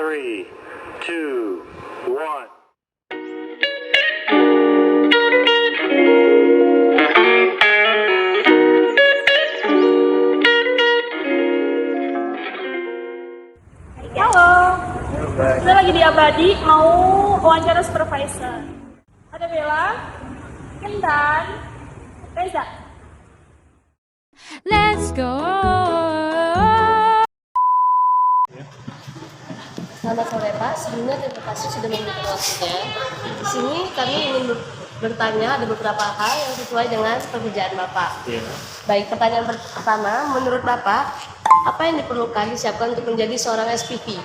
3, 2, 1. Halo, kita lagi di Abadi, mau wawancara supervisor. Ada Bella, Kendan, Reza. Let's go. Selamat sore Pak, sebelumnya terima kasih sudah memberikan waktunya. Di sini kami ingin bertanya ada beberapa hal yang sesuai dengan pekerjaan Bapak. Baik, pertanyaan pertama, menurut Bapak, apa yang diperlukan disiapkan untuk menjadi seorang SPV?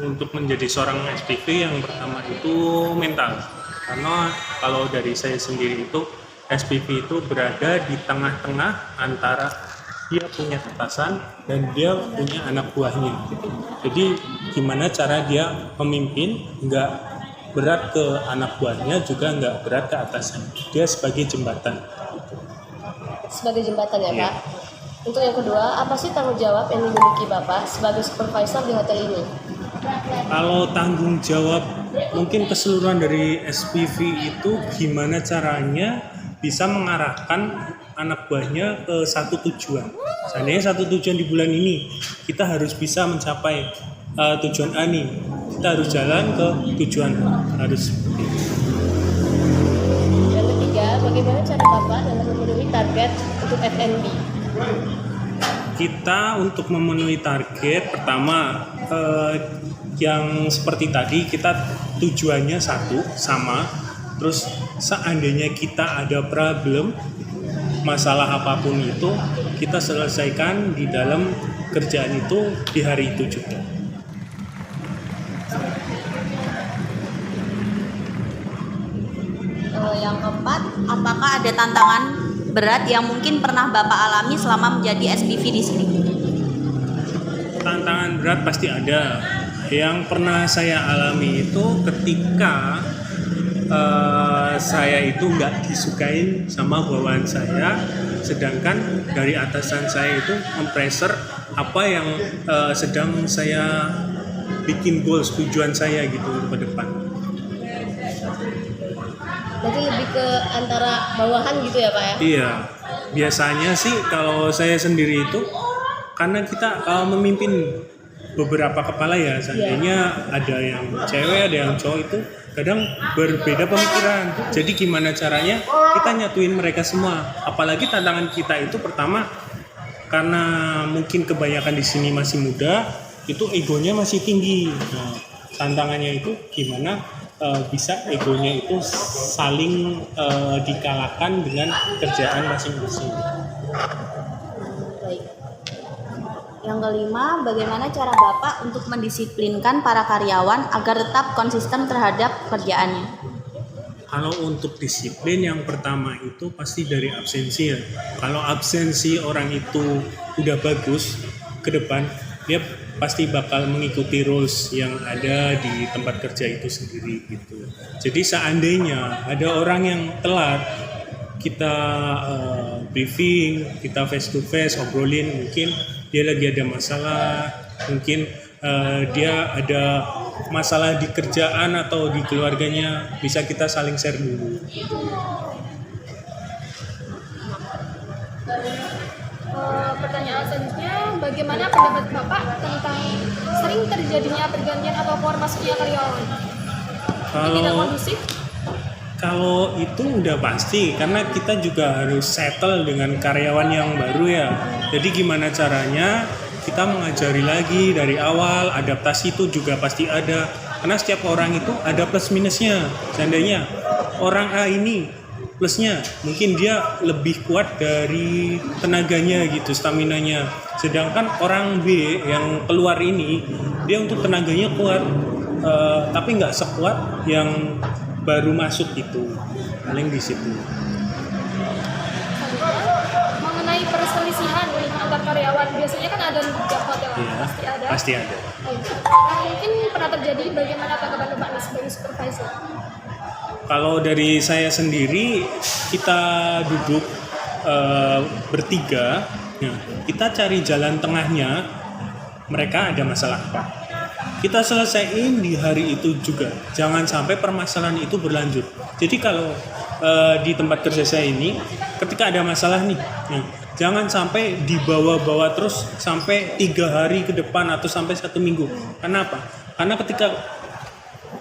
Untuk menjadi seorang SPV yang pertama itu mental. Karena kalau dari saya sendiri itu, SPV itu berada di tengah-tengah antara dia punya atasan dan dia punya anak buahnya. Jadi gimana cara dia memimpin, nggak berat ke anak buahnya, juga nggak berat ke atasan. Dia sebagai jembatan. Sebagai jembatan ya Iya. Pak? Untuk yang kedua, apa sih tanggung jawab yang dimiliki Bapak sebagai supervisor di hotel ini? Kalau tanggung jawab mungkin keseluruhan dari SPV itu gimana caranya bisa mengarahkan anak buahnya ke satu tujuan. Seandainya satu tujuan di bulan ini, kita harus bisa mencapai tujuan A nih. Kita harus jalan ke tujuan harus seperti itu. Yang ketiga, bagaimana cara Bapak dalam memenuhi target untuk FNB? Kita untuk memenuhi target pertama yang seperti tadi, kita tujuannya satu sama. Terus seandainya kita ada problem, masalah apapun itu kita selesaikan di dalam kerjaan itu di hari itu juga. Yang keempat, apakah ada tantangan berat yang mungkin pernah Bapak alami selama menjadi SPV di sini? Tantangan berat pasti ada. Yang pernah saya alami itu ketika saya itu nggak disukain sama bawahan saya, sedangkan dari atasan saya itu mempressure apa yang sedang saya bikin goals, tujuan saya gitu ke depan. Berarti lebih ke antara bawahan gitu ya Pak ya? Iya, biasanya sih kalau saya sendiri itu karena kita memimpin beberapa kepala ya, seandainya ada yang cewek, ada yang cowok itu kadang berbeda pemikiran. Jadi gimana caranya kita nyatuin mereka semua? Apalagi tantangan kita itu pertama karena mungkin kebanyakan di sini masih muda, itu egonya masih tinggi. Nah, tantangannya itu gimana bisa egonya itu saling dikalahkan dengan kerjaan masing-masing. Baik. Yang kelima, bagaimana cara Bapak untuk mendisiplinkan para karyawan agar tetap konsisten terhadap kerjaannya? Kalau untuk disiplin yang pertama itu pasti dari absensi ya. Kalau absensi orang itu udah bagus ke depan, dia pasti bakal mengikuti rules yang ada di tempat kerja itu sendiri gitu. Jadi seandainya ada orang yang telat, kita briefing, kita face to face obrolin, mungkin dia lagi ada masalah, mungkin dia ada masalah di kerjaan atau di keluarganya, bisa kita saling share dulu. Pertanyaan selanjutnya, bagaimana pendapat Bapak tentang sering terjadinya pergantian atau keluar masuknya karyawan? Ini tidak kondusif? Kalau itu udah pasti, karena kita juga harus settle dengan karyawan yang baru ya. Jadi gimana caranya kita mengajari lagi dari awal, adaptasi itu juga pasti ada. Karena setiap orang itu ada plus minusnya. Seandainya orang A ini plusnya mungkin dia lebih kuat dari tenaganya gitu, staminanya. Sedangkan orang B yang keluar ini, dia untuk tenaganya kuat, tapi nggak sekuat yang baru masuk itu, paling di situ. Mengenai perselisihan antar karyawan, biasanya kan ada di tiap hotel, Iya, pasti ada. pasti ada. Yang mungkin pernah terjadi, bagaimana tanggapan Bapak sebagai supervisor? Kalau dari saya sendiri, kita duduk bertiga, nah, kita cari jalan tengahnya mereka ada masalah apa. Kita selesaiin di hari itu juga. Jangan sampai permasalahan itu berlanjut. Jadi kalau di tempat kerja saya ini, ketika ada masalah nih, jangan sampai dibawa-bawa terus sampai 3 hari ke depan atau sampai 1 minggu. Kenapa? Karena ketika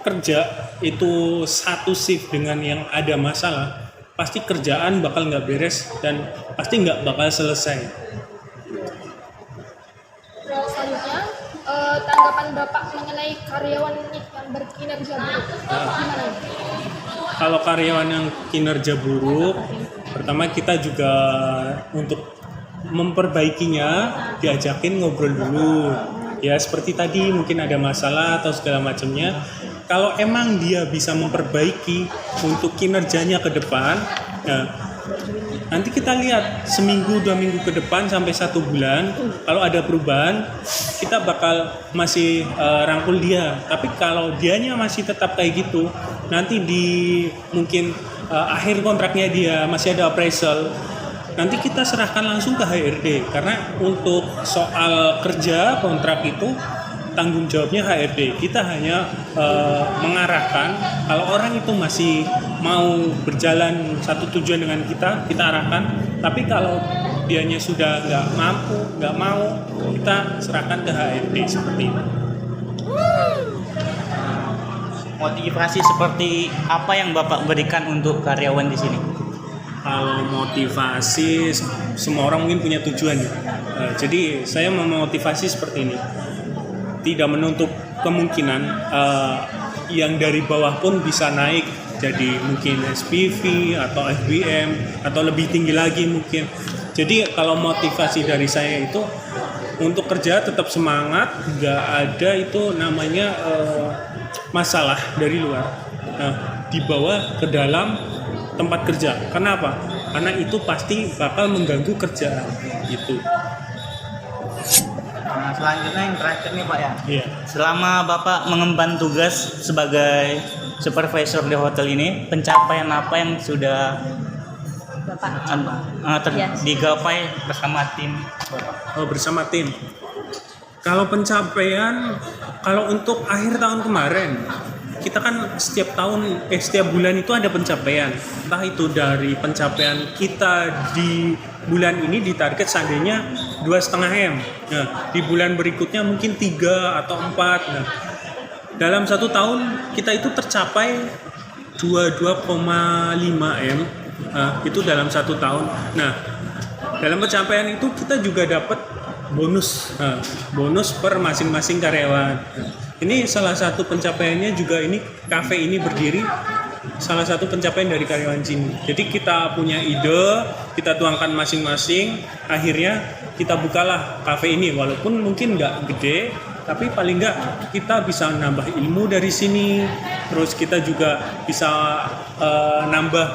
kerja itu satu shift dengan yang ada masalah, pasti kerjaan bakal nggak beres dan pasti nggak bakal selesai. Selanjutnya, tanggapan Bapak mengenai karyawan yang berkinerja buruk. Gimana? Kalau karyawan yang kinerja buruk, pertama kita juga untuk memperbaikinya diajakin ngobrol dulu. Ya seperti tadi mungkin ada masalah atau segala macamnya. Kalau emang dia bisa memperbaiki untuk kinerjanya ke depan, ya, nanti kita lihat seminggu 2 minggu ke depan sampai 1 bulan, kalau ada perubahan kita bakal masih rangkul dia. Tapi kalau dianya masih tetap kayak gitu, nanti di mungkin akhir kontraknya dia masih ada appraisal, nanti kita serahkan langsung ke HRD, karena untuk soal kerja kontrak itu tanggung jawabnya HRD. Kita hanya mengarahkan kalau orang itu masih mau berjalan satu tujuan dengan kita arahkan. Tapi kalau dianya sudah nggak mampu, nggak mau, kita serahkan ke HRD seperti itu. Motivasi seperti apa yang Bapak berikan untuk karyawan di sini? Kalau motivasi, semua orang mungkin punya tujuan ya. Jadi saya memotivasi seperti ini. Tidak menutup kemungkinan yang dari bawah pun bisa naik jadi mungkin SPV atau FBM atau lebih tinggi lagi mungkin. Jadi kalau motivasi dari saya itu untuk kerja tetap semangat, nggak ada itu namanya masalah dari luar dibawa ke dalam tempat kerja. Kenapa? Karena itu pasti bakal mengganggu kerjaan gitu. Nah, selanjutnya yang terakhir nih Pak ya. Iya. Selama Bapak mengemban tugas sebagai supervisor di hotel ini, pencapaian apa yang sudah digapai bersama tim Bapak? Oh, bersama tim. Kalau pencapaian, kalau untuk akhir tahun kemarin, kita kan setiap bulan itu ada pencapaian. Entah itu dari pencapaian kita di bulan ini ditarget seandainya 2,5 M. Nah, di bulan berikutnya mungkin 3 atau 4. Nah, dalam 1 tahun kita itu tercapai 22,5 M. Itu dalam 1 tahun. Nah, dalam pencapaian itu kita juga dapat bonus per masing-masing karyawan. Ini salah satu pencapaiannya juga, ini kafe ini berdiri salah satu pencapaian dari karyawan sini. Jadi kita punya ide, kita tuangkan masing-masing, akhirnya kita bukalah kafe ini. Walaupun mungkin nggak gede, tapi paling nggak kita bisa nambah ilmu dari sini. Terus kita juga bisa nambah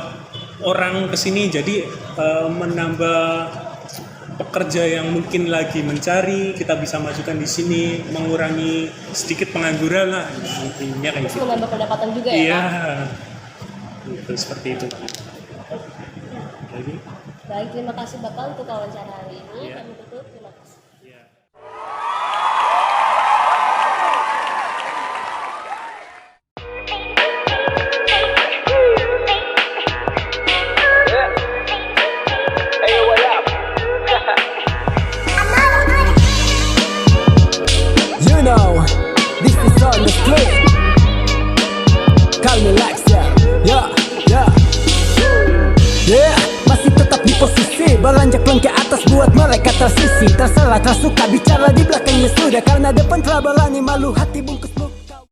orang ke sini, jadi menambah pekerja yang mungkin lagi mencari, kita bisa masukkan di sini, mengurangi sedikit pengangguran lah, intinya kayak gitu. Menambah pendapatan juga ya, Iya, Pak? gitu, seperti itu. Jadi, Baik, terima kasih Bapak untuk wawancara hari ini. Iya. Kami tutup, terima kasih. ya. You know, this is on the street. Call me Lexia, yeah, masih tetap di posisi beranjak ke atas buat mereka tersisi. Terserah, tersuka, bicara di belakangnya sudah. Karena depan telah berani, malu hati bungkus